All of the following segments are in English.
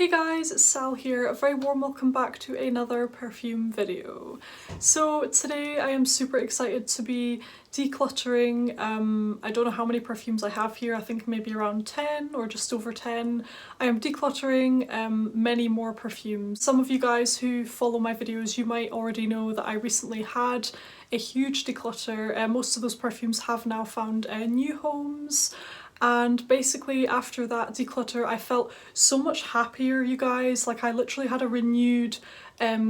Hey guys, it's Sal here. A very warm welcome back to another perfume video. So today I am super excited to be decluttering. I don't know how many perfumes I have here. I think maybe around 10 or just over 10. I am decluttering many more perfumes. Some of you guys who follow my videos, you might already know that I recently had a huge declutter. Most of those perfumes have now found new homes. And basically after that declutter I felt so much happier, you guys. Like I literally had a renewed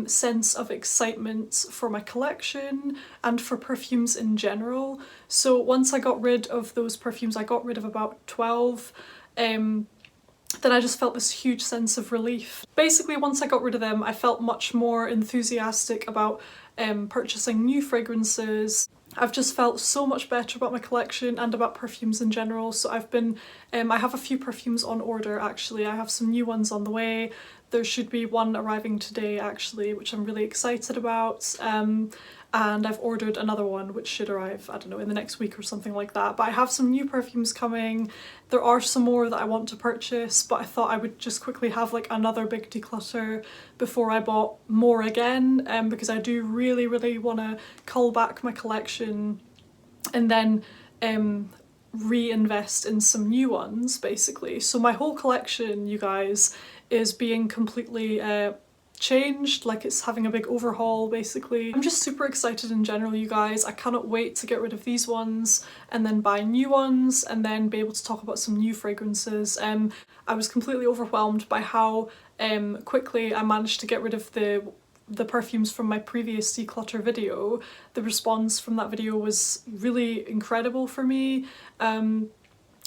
sense of excitement for my collection and for perfumes in general. So once I got rid of those perfumes, I got rid of about 12, then I just felt this huge sense of relief. Basically once I got rid of them I felt much more enthusiastic about purchasing new fragrances. I've just felt so much better about my collection and about perfumes in general. So I've been, I have a few perfumes on order actually. I have some new ones on the way. There should be one arriving today actually, which I'm really excited about. And I've ordered another one which should arrive, I don't know, in the next week or something like that. But I have some new perfumes coming. There are some more that I want to purchase, but I thought I would just quickly have like another big declutter before I bought more again, because I do really want to cull back my collection and then reinvest in some new ones basically. So my whole collection, you guys, is being completely changed, like it's having a big overhaul basically. I'm just super excited in general, you guys. I cannot wait to get rid of these ones and then buy new ones and then be able to talk about some new fragrances. I was completely overwhelmed by how quickly I managed to get rid of the perfumes from my previous declutter video. The response from that video was really incredible for me.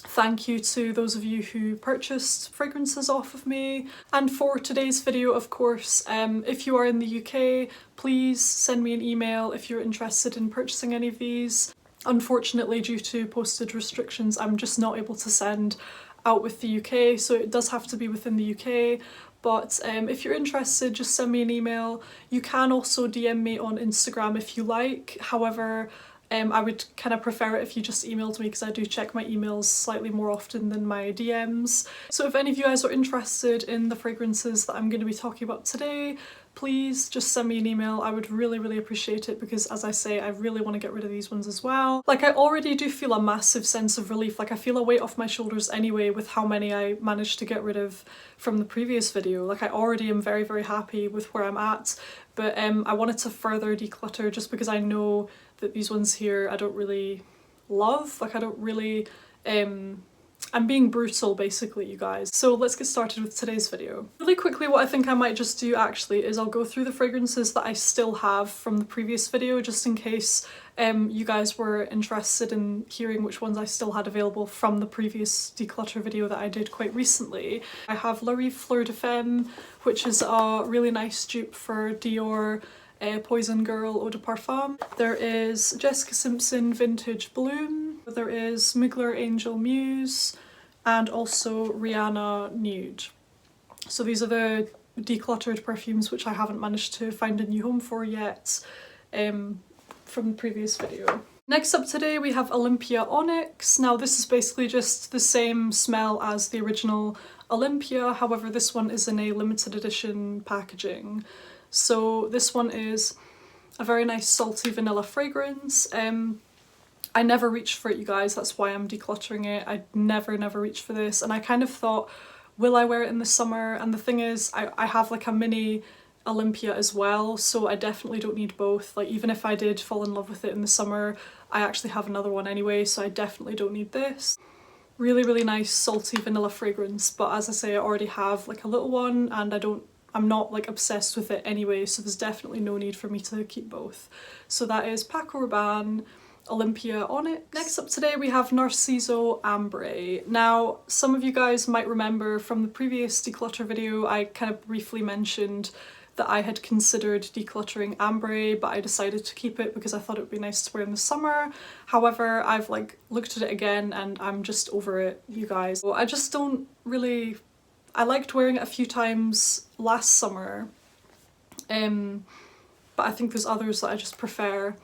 Thank you to those of you who purchased fragrances off of me. And for today's video, of course, if you are in the UK, please send me an email if you're interested in purchasing any of these. Unfortunately, due to postage restrictions, I'm just not able to send out with the UK, so it does have to be within the UK. But if you're interested, just send me an email. You can also DM me on Instagram if you like. However, I would kind of prefer it if you just emailed me because I do check my emails slightly more often than my DMs. So if any of you guys are interested in the fragrances that I'm going to be talking about today, please just send me an email. I would really appreciate it because, as I say, I really want to get rid of these ones as well. Like I already do feel a massive sense of relief. Like I feel a weight off my shoulders anyway with how many I managed to get rid of from the previous video. Like I already am very happy with where I'm at, but I wanted to further declutter just because I know that these ones here I don't really love. Like I don't really, I'm being brutal basically, you guys. So let's get started with today's video. Really quickly, what I think I might just do actually is I'll go through the fragrances that I still have from the previous video, just in case you guys were interested in hearing which ones I still had available from the previous declutter video that I did quite recently. I have La Rive Fleur de Femme, which is a really nice dupe for Dior Poison Girl Eau de Parfum. There is Jessica Simpson Vintage Bloom. There is Mugler Angel Muse, and also Rihanna Nude. So these are the decluttered perfumes which I haven't managed to find a new home for yet from the previous video. Next up today we have Olympea Onyx. Now this is basically just the same smell as the original Olympea, however this one is in a limited edition packaging. So this one is a very nice salty vanilla fragrance. I never reached for it, you guys, that's why I'm decluttering it. I never reached for this, and I kind of thought, will I wear it in the summer? And the thing is, I have like a mini Olympea as well, so I definitely don't need both. Like even if I did fall in love with it in the summer, I actually have another one anyway, so I definitely don't need this. Really nice salty vanilla fragrance, but as I say, I already have like a little one and I'm not like obsessed with it anyway, so there's definitely no need for me to keep both. So that is Paco Rabanne Olympea Onyx. Next up today we have Narciso Ambrée. Now some of you guys might remember from the previous declutter video I kind of briefly mentioned that I had considered decluttering Ambrée, but I decided to keep it because I thought it would be nice to wear in the summer. However, I've like looked at it again and I'm just over it, you guys. So I just don't really, I liked wearing it a few times last summer, but I think there's others that I just prefer.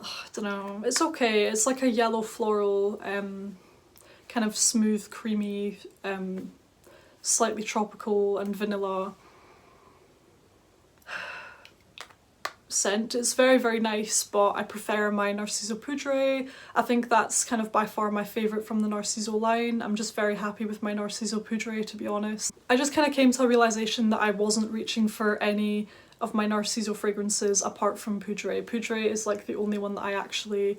I don't know, it's okay. It's like a yellow floral, kind of smooth, creamy slightly tropical and vanilla scent. It's very, very nice, but I prefer my Narciso Poudre. I think that's kind of by far my favourite from the Narciso line. I'm just very happy with my Narciso Poudre, to be honest. I just kind of came to a realisation that I wasn't reaching for any of my Narciso fragrances apart from Poudre. Poudre is like the only one that I actually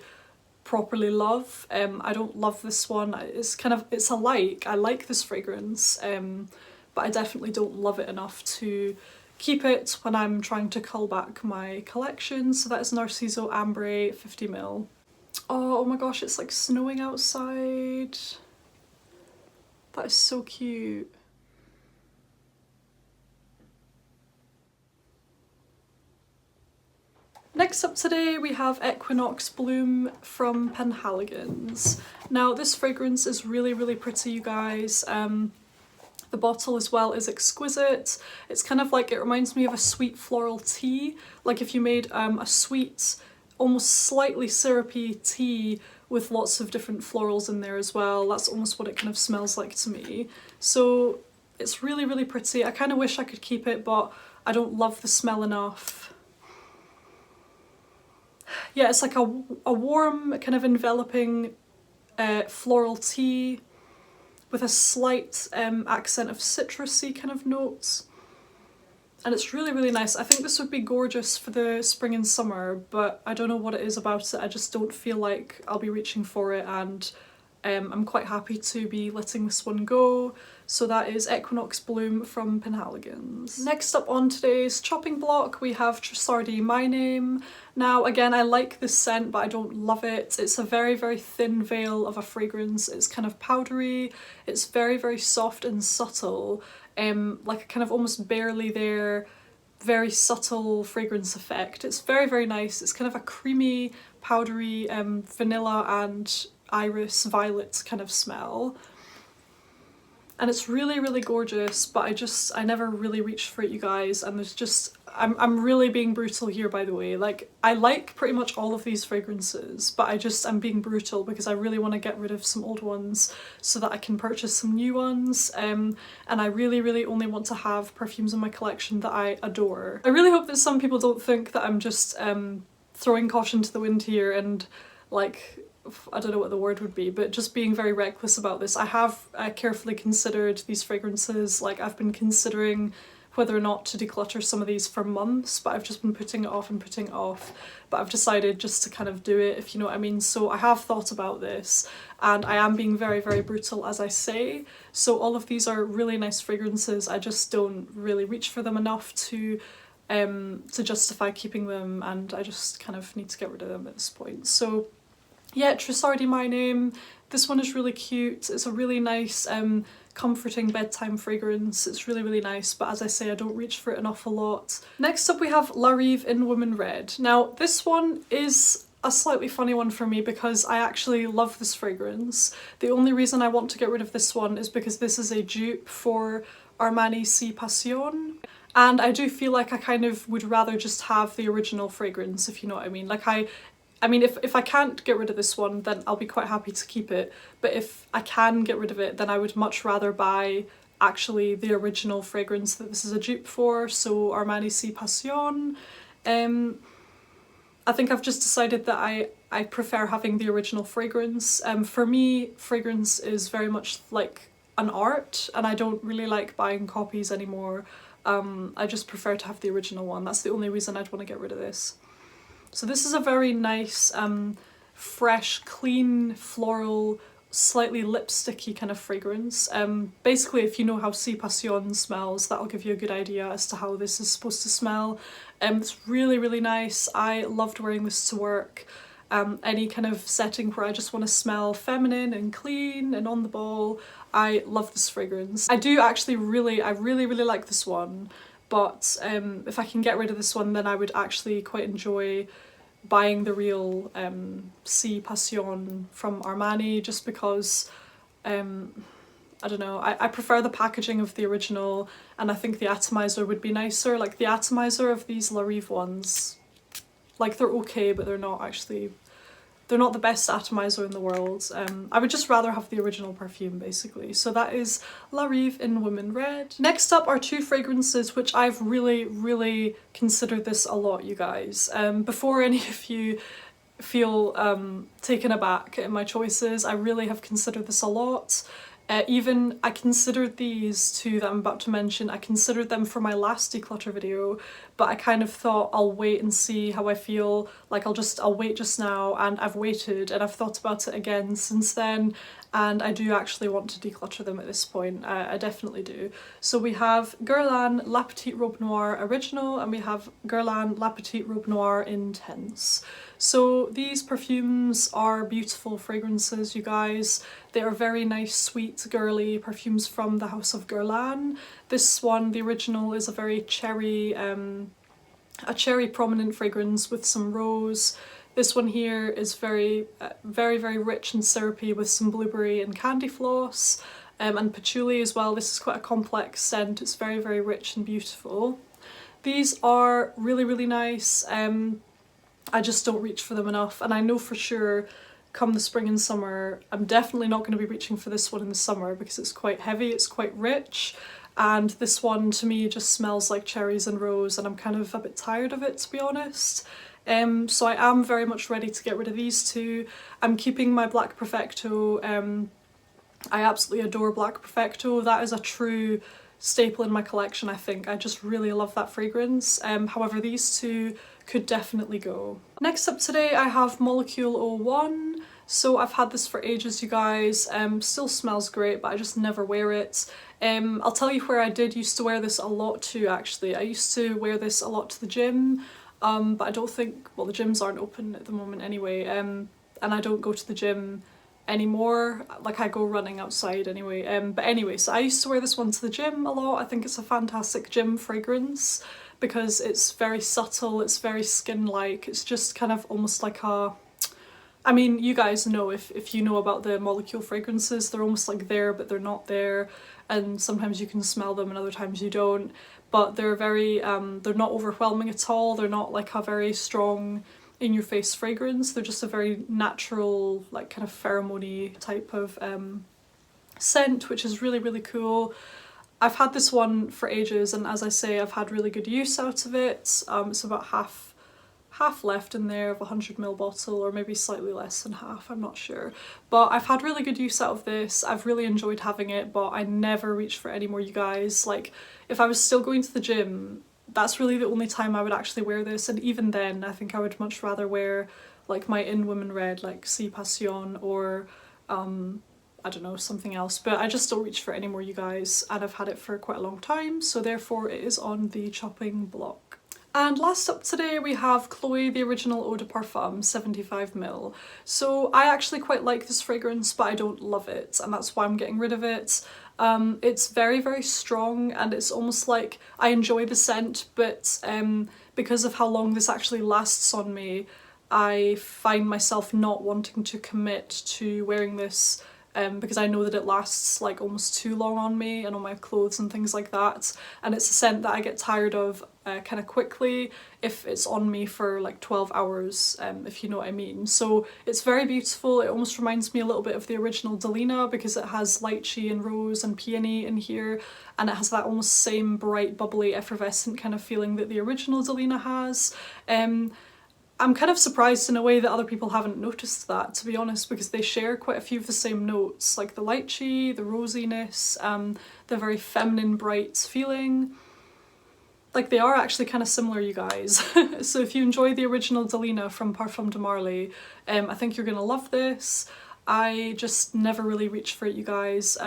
properly love. I don't love this one. It's a like. I like this fragrance, but I definitely don't love it enough to keep it when I'm trying to cull back my collection. So that is Narciso Ambrée 50ml. Oh my gosh, it's like snowing outside. That is so cute. Next up today we have Equinox Bloom from Penhaligons. Now this fragrance is really, really pretty, you guys. The bottle as well is exquisite. It's kind of like, it reminds me of a sweet floral tea. Like if you made a sweet, almost slightly syrupy tea with lots of different florals in there as well. That's almost what it kind of smells like to me. So it's really, really pretty. I kind of wish I could keep it, but I don't love the smell enough. Yeah, it's like a warm, kind of enveloping floral tea with a slight accent of citrusy kind of notes. And it's really, really nice. I think this would be gorgeous for the spring and summer, but I don't know what it is about it. I just don't feel like I'll be reaching for it, and I'm quite happy to be letting this one go. So that is Equinox Bloom from Penhaligons. Next up on today's chopping block we have Trussardi My Name. Now again, I like this scent but I don't love it. It's a very, very thin veil of a fragrance. It's kind of powdery, it's very, very soft and subtle, like a kind of almost barely there, very subtle fragrance effect. It's very, very nice. It's kind of a creamy, powdery, vanilla and iris violet kind of smell. And it's really, really gorgeous, but I never really reached for it, you guys. And there's just, I'm really being brutal here, by the way. Like, I like pretty much all of these fragrances, but I'm being brutal because I really want to get rid of some old ones so that I can purchase some new ones. And I really, really only want to have perfumes in my collection that I adore. I really hope that some people don't think that I'm just throwing caution to the wind here and like, I don't know what the word would be, but just being very reckless about this. I have carefully considered these fragrances. Like, I've been considering whether or not to declutter some of these for months, but I've just been putting it off and putting it off. But I've decided just to kind of do it, if you know what I mean. So I have thought about this, and I am being very, very brutal as I say. So all of these are really nice fragrances. I just don't really reach for them enough to justify keeping them, and I just kind of need to get rid of them at this point. So yeah, Trussardi My Name. This one is really cute. It's a really nice, comforting bedtime fragrance. It's really, really nice, but as I say, I don't reach for it an awful lot. Next up we have La Rive In Women Red. Now this one is a slightly funny one for me because I actually love this fragrance. The only reason I want to get rid of this one is because this is a dupe for Armani Si Passion. And I do feel like I kind of would rather just have the original fragrance, if you know what I mean. Like I mean, if I can't get rid of this one, then I'll be quite happy to keep it. But if I can get rid of it, then I would much rather buy actually the original fragrance that this is a dupe for, so Armani Si Passion. I think I've just decided that I prefer having the original fragrance. For me, fragrance is very much like an art, and I don't really like buying copies anymore. I just prefer to have the original one. That's the only reason I'd want to get rid of this. So this is a very nice, fresh, clean, floral, slightly lipsticky kind of fragrance. Basically, if you know how Si Passion smells, that'll give you a good idea as to how this is supposed to smell. It's really, really nice. I loved wearing this to work. Any kind of setting where I just want to smell feminine and clean and on the ball, I love this fragrance. I really like this one, but if I can get rid of this one, then I would actually quite enjoy buying the real Si Passion from Armani, just because I don't know, I prefer the packaging of the original, and I think the atomizer would be nicer. Like, the atomizer of these La Rive ones, like, they're okay, but they're not actually they're not the best atomizer in the world. I would just rather have the original perfume basically. So that is La Rive In Women Red. Next up are two fragrances which I've really considered this a lot, you guys. Before any of you feel taken aback at my choices, I really have considered this a lot. Even I considered these two that I'm about to mention, I considered them for my last declutter video, but I kind of thought I'll wait and see how I feel, like I'll wait just now, and I've waited and I've thought about it again since then, and I do actually want to declutter them at this point. I definitely do. So we have Guerlain La Petite Robe Noire Original, and we have Guerlain La Petite Robe Noire Intense. So these perfumes are beautiful fragrances, you guys. They are very nice, sweet, girly perfumes from the house of Guerlain. This one, the original, is a very cherry, prominent fragrance with some rose. This one here is very rich and syrupy with some blueberry and candy floss, and patchouli as well. This is quite a complex scent. It's very rich and beautiful. These are really nice. I just don't reach for them enough, and I know for sure come the spring and summer I'm definitely not going to be reaching for this one in the summer because it's quite heavy, it's quite rich, and this one to me just smells like cherries and rose, and I'm kind of a bit tired of it, to be honest. So I am very much ready to get rid of these two. I'm keeping my Black Perfecto. I absolutely adore Black Perfecto. That is a true staple in my collection, I think. I just really love that fragrance. However, these two could definitely go. Next up today I have Molecule 01. So I've had this for ages, you guys. Still smells great, but I just never wear it. I'll tell you where I did used to wear this a lot too, actually. I used to wear this a lot to the gym, but I don't think, well, the gyms aren't open at the moment anyway, and I don't go to the gym anymore. Like, I go running outside anyway. But anyway, so I used to wear this one to the gym a lot. I think it's a fantastic gym fragrance because it's very subtle, it's very skin-like, it's just kind of almost like a, I mean, you guys know, if you know about the Molecule fragrances, they're almost like there but they're not there, and sometimes you can smell them and other times you don't, but they're very, they're not overwhelming at all, they're not like a very strong in-your-face fragrance, they're just a very natural, like kind of pheromone type of scent, which is really cool. I've had this one for ages, and as I say, I've had really good use out of it. It's about half left in there of a 100ml bottle, or maybe slightly less than half, I'm not sure. But I've had really good use out of this. I've really enjoyed having it, but I never reach for it anymore, you guys. Like, if I was still going to the gym, that's really the only time I would actually wear this, and even then I think I would much rather wear like my In Women Red, like Si Passion, or I don't know, something else, but I just don't reach for it anymore, you guys, and I've had it for quite a long time, so therefore it is on the chopping block. And last up today we have Chloe, the original Eau de Parfum 75ml. So I actually quite like this fragrance, but I don't love it, and that's why I'm getting rid of it. It's very strong, and it's almost like I enjoy the scent, but because of how long this actually lasts on me, I find myself not wanting to commit to wearing this because I know that it lasts like almost too long on me and on my clothes and things like that, and it's a scent that I get tired of kind of quickly if it's on me for like 12 hours, if you know what I mean. So it's very beautiful. It almost reminds me a little bit of the original Delina because it has lychee and rose and peony in here, and it has that almost same bright, bubbly, effervescent kind of feeling that the original Delina has. I'm kind of surprised in a way that other people haven't noticed that, to be honest, because they share quite a few of the same notes, like the lychee, the rosiness, the very feminine, bright feeling. Like, they are actually kind of similar, you guys. So if you enjoy the original Delina from Parfum de Marly, I think you're gonna love this. I just never really reach for it, you guys.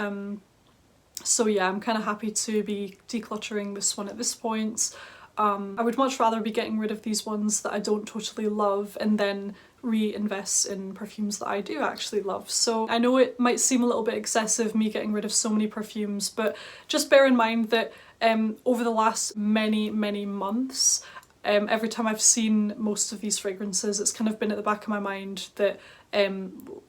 So yeah, I'm kind of happy to be decluttering this one at this point. I would much rather be getting rid of these ones that I don't totally love and then reinvest in perfumes that I do actually love. So I know it might seem a little bit excessive, me getting rid of so many perfumes, but just bear in mind that over the last many months, every time I've seen most of these fragrances, it's kind of been at the back of my mind that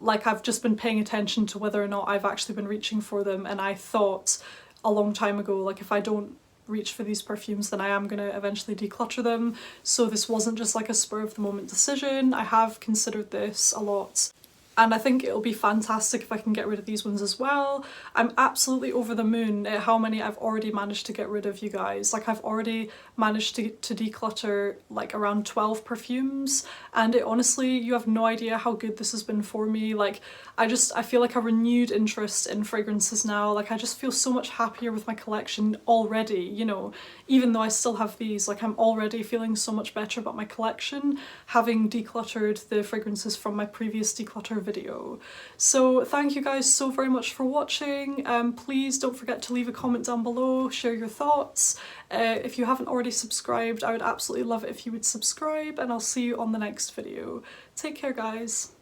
like I've just been paying attention to whether or not I've actually been reaching for them, and I thought a long time ago, like, if I don't reach for these perfumes, then I am going to eventually declutter them. So this wasn't just like a spur of the moment decision. I have considered this a lot. And I think it'll be fantastic if I can get rid of these ones as well. I'm absolutely over the moon at how many I've already managed to get rid of, you guys. Like, I've already managed to declutter like around 12 perfumes, and honestly, you have no idea how good this has been for me. Like, I feel like a renewed interest in fragrances now. Like, I just feel so much happier with my collection already, you know. Even though I still have these, like, I'm already feeling so much better about my collection, having decluttered the fragrances from my previous declutter video. So thank you guys so very much for watching. Please don't forget to leave a comment down below, share your thoughts. If you haven't already subscribed, I would absolutely love it if you would subscribe, and I'll see you on the next video. Take care, guys.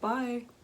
Bye.